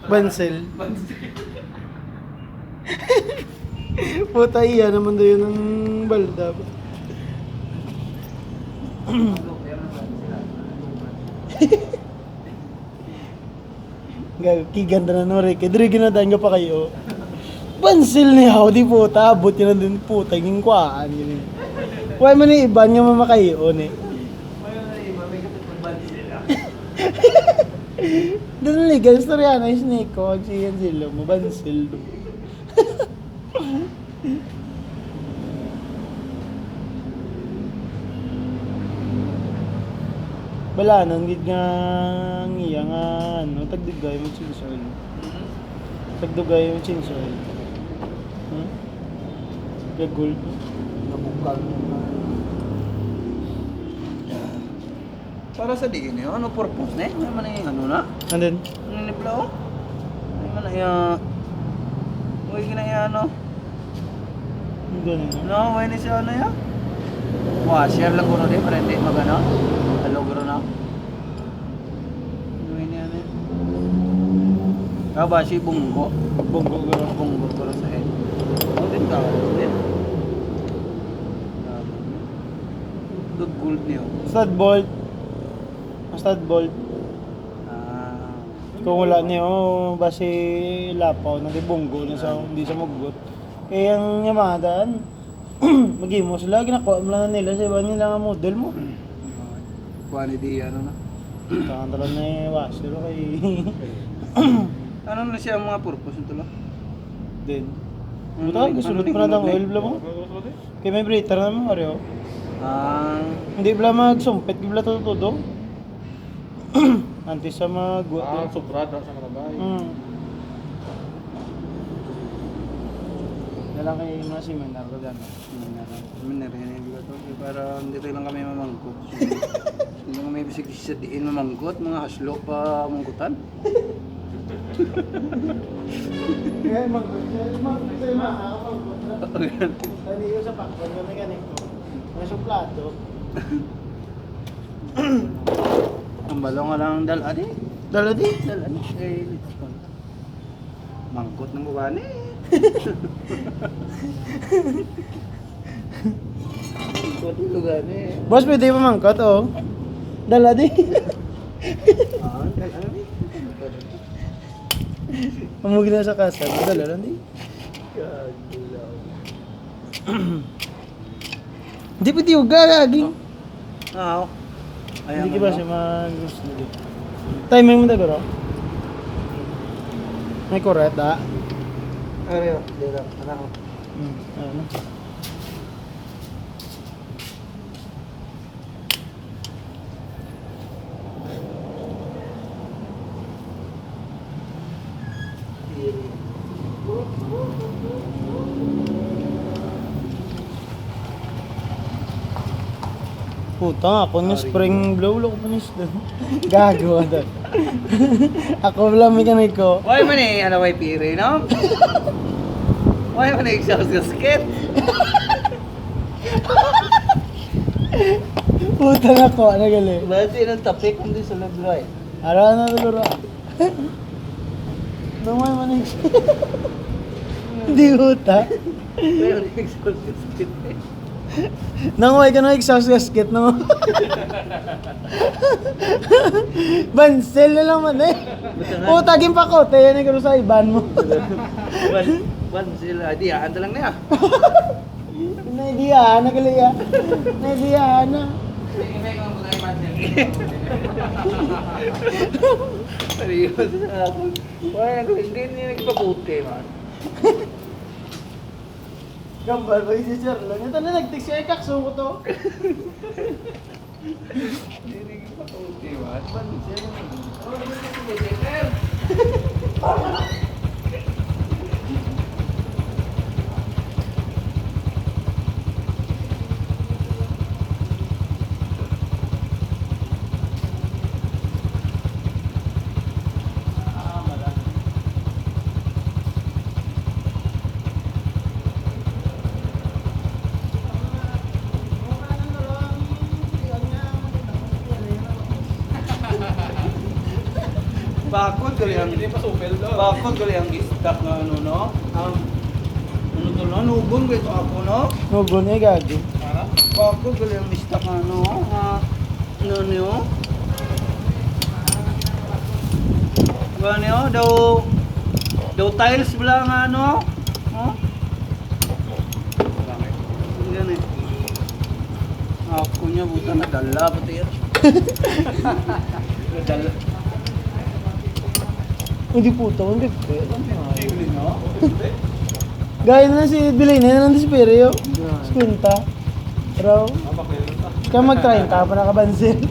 Bansel. Puta iya naman doon yun ng balda. Kiganda na no, Rick. Diri ginadaan ka pa kayo. Bansel niya ako, di puta. Abot yun na din puta. Yung kwaan yun. Huwag man yung iba niya mamakayon eh. Doon legal storya na yung snake ko. Agsiyan sila mo. Bansel. Wala nang gid nga iya nga ano tagdugay mo chinsoil. Tagdugay mo chinsoil. Gagol nabukal na. Para sa diin yun, ano purpose na eh? May man yung ano na? And then? Ano nipla o? May man yung... Huwag ginaya ano? Ganun na. No, huwag na siya ano ya? Washer lang guro din, para hindi magano? Halo guro na? Huwag na yan eh. Ba si bunggo? Bunggo Guro sa head. Huwag din ka, huwag din. Good gold niyo. Stud bolt. Stud bolt. Kung wala niyo base lapaw na di bunggo na sa hindi sa mugot. Eh ang Yamadaan magimo sila ginakuha mo lang nila sa iba nila nga model mo. Quantity ano na? Tangan talaga na yung washer kay Ano na siya ang mga purpose nito lang? din. Buta, kasulot pa na ng oil bla mo. Kaya may breather naman Mario. Hindi bla magsumpit bla todo. Antes sa magwa. Sobrada sa karabay. Dalang kay mga seminar ko dyan. Seminar yan yung to. Para hindi lang kami mamangkot. Hindi kami bisig sa diin mamangkot. Mga haslo pa mangkutan. Kaya magkakapagkot na. Tani ko sa pakwan na ganito. May suplado. Ang balong nga lang dala di. Dala di? Dala di. Eh, let's go. Mangkot ng bubani. Mangkot ng lugar eh. Boss, pwede pa mangkot oh. Dala di. Dala di. Pamugin na sa kasa. Dala lang di. Hindi pwede yung gagaging. Hindi ka ba siya mag-gusto dito? Timing mo na garo? May correct ah? Ano? Dito. Ano? Ano? Puta, ako ng spring blow, loko pa nis doon. Gago doon. Ako lang mekaniko. Why man eh, ano may pire, no? Why man eh, exhaust gasket? Puta na ko, ano gali? Bakit sinong tapik kundi sa lagloy? Ara na lura. Dumay man Hindi puta. Pero exhaust gasket eh. Nanguhay ka ng exhaust gasket no? Bansel na lang man eh. Puta, gimpakote yan yung sa iban mo. Ban sila, di anda lang na ya. Naidiyahan na gali ya. Naidiyahan na. Seryoso na ako. Why, hindi nagpaputi man. Gambal ba si Sir lang? Ito na nag-text siya, kakso ko to. Hindi nagpaputi man. Ban sila. Bakod gali ang bakod gali ang istak na ano no. Ano to no? Nugon ba ito ako no? Nugon eh, gago. Bakod gali ang istak na ano. Ano niyo? Ba niyo daw tiles bala nga ano? Oh? Yan eh. Ako niya buta na dala pati yan. Dala. Hindi puto, hindi pe. Gaya na si Bilay na ng Desperio. Skunta. Raw. Kaya mag-try ka pa nakabansin.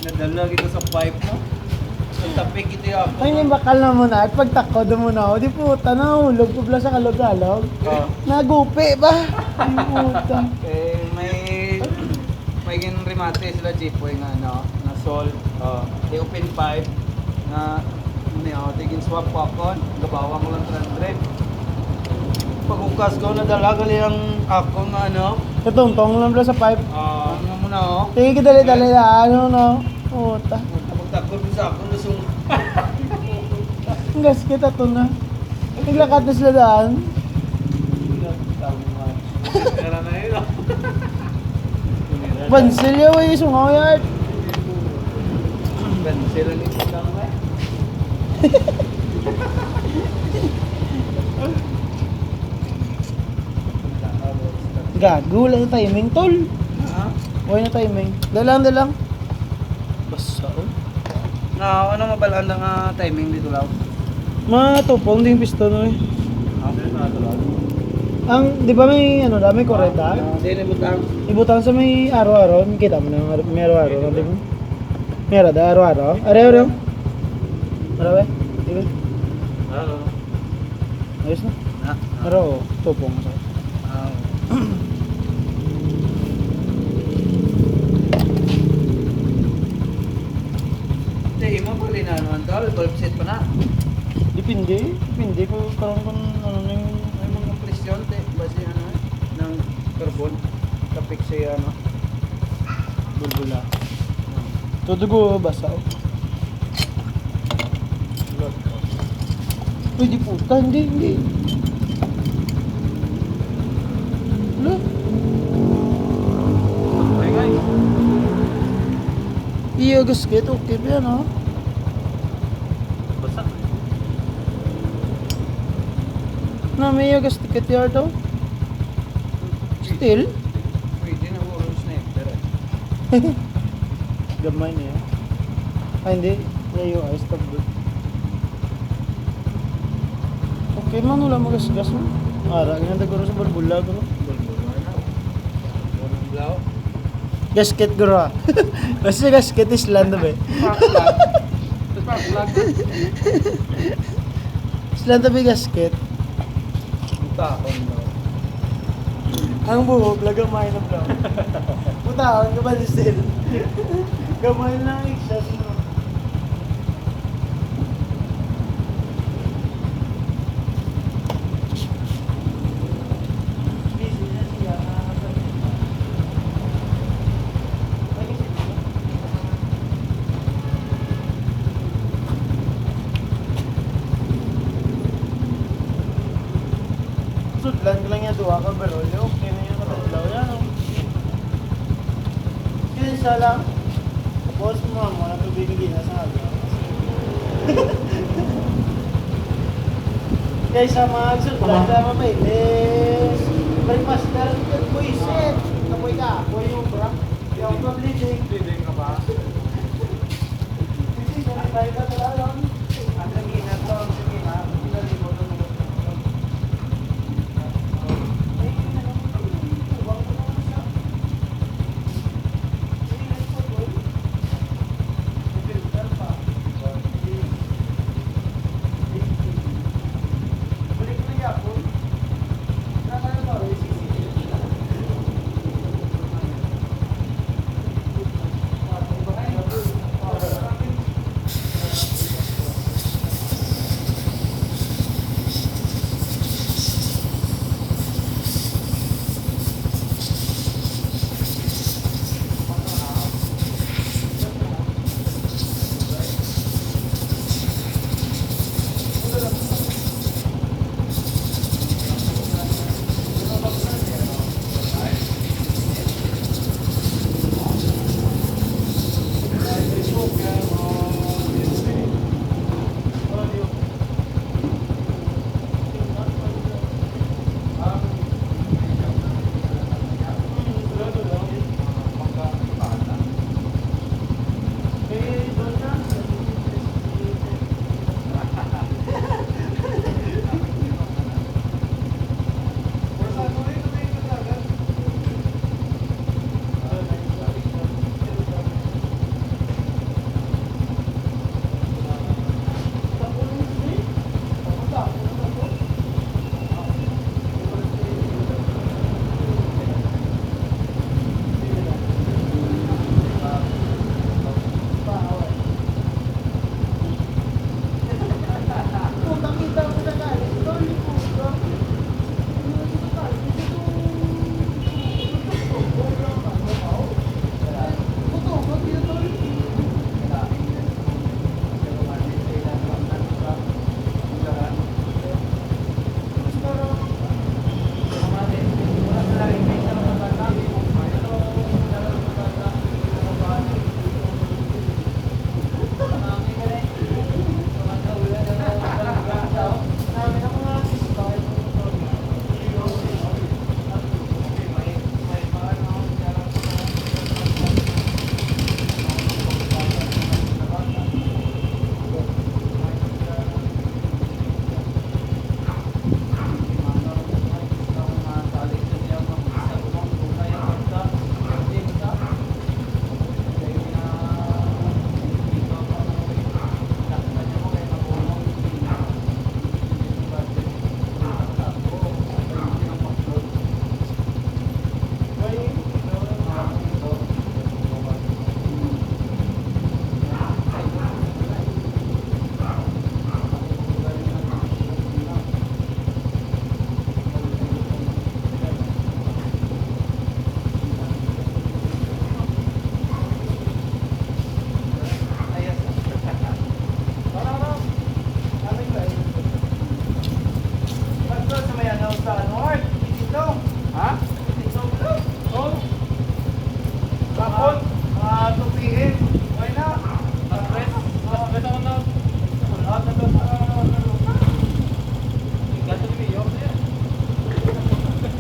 Nadala kita sa pipe mo. Ang tapik ito ako. Ay, yung bakal na muna. At pagtakod na muna ako, di puta na hulog ko pala sa kalog-kalog. Nagupi ba? Di puta. Eh, may ginremate sila Jipoy nga no, na sol. Di open pipe na ano tigin swap ko ako. Gabawang ko lang 300. Pag-ukas ko, nadala gali ang ako nga ano. Katungtong lang pala sa pipe. Ano muna oh. Tingin ka dali-dali na ano no. Puta. Pagtakod mo sa ako, lusong. Ang gasket ato na. Naglakat na sila daan. Kaya na yun. Bansil yaw eh, sungaw yard. Pencil ang ito lang ba? Gago, wala na timing tol. Wala na timing. Dalang. Basta oh. Na ano mabalaan na nga timing dito lang? Matupong din piston eh. Ang, di ba may ano da, may koreta? Hindi na butang. Ibutang sa may araw-araw, kita mo na may araw-araw, di ba? May araw da, araw-araw. Araw-araw. Araw eh? Di ba? Ayos na. Araw, tupong sa. Hindi mo pa rin ano, bulb set pa na. Depende ko karon kung ano na yung May mga presyon, base ano ng carbon. Tapik siya ano. bulbula. Tudugo basa. Uy, di puta, hindi. Lo. Iya gasket, okay ba yan ha? Basta. Na may iya gasket yard daw. Still? Pwede na mo sniper. Gamay niya. Ay hindi, layo ay stop doon. Okay man, wala magasgas mo. Ara, ganyan taguro sa bulbula ko. Gasket ko ra. Kasi gasket is land ba? Island ba gasket? Ang buhok, lagamay ng blau. Putaon ka ba still? Gamay lang exas mo. Busy na siya. Sudlan ko lang yan, duha ka barolyo. Okay na yan, kataglaw yan. Kinsa lang. Boss mo mo, natubibigay na sa halo. Kaysa magsudlan ka mapailis. Breakfaster, buisit. Kapoy ka, apoy yung bra. Yung bleeding. Bleeding ka ba? Hindi, tayo ka talaga. Ang lagi na to, sige na. hapon, 2 p.m. Why na? Stress ako na. Lahat na doon sa gato ni Mayor na yan.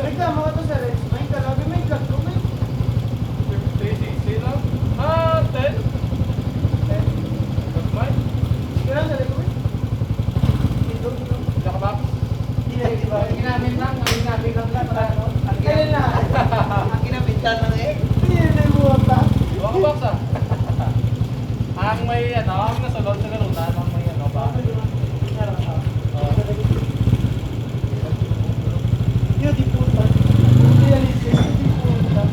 May ka, mga to sa Rex. May ka, labi may ka. May 360 lang? 10? 10? Magmay? kailan sa Rex? Jakabak? Ginamit lang para ano? Kailan na? Ang ginamitan lang eh. Hindi na yung buwan pa. Jakabak sa? Ang may ano, ang nasulod sa galunan, ang may ano ba? Yun, di puta. Hindi yan isip, di puta.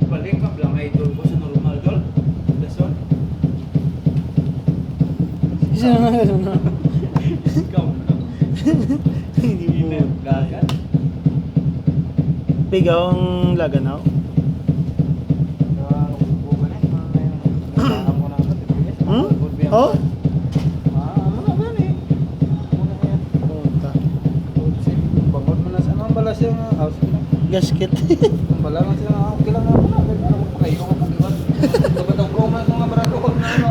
Balik ka lang ay idol ko sa normal dol. Dason. Isa na nga na. Ikaw na. Hindi Email puta. gagan. Pigaw ang laganaw. Hmm? Oh? Puta. Bangod mo na sa anong balas yung house mo. Gasket. Ang bala lang sila, okay lang ako na. Pagpakayo ko, pagkiwan. Dapat ang kumas mga barato ko na ano.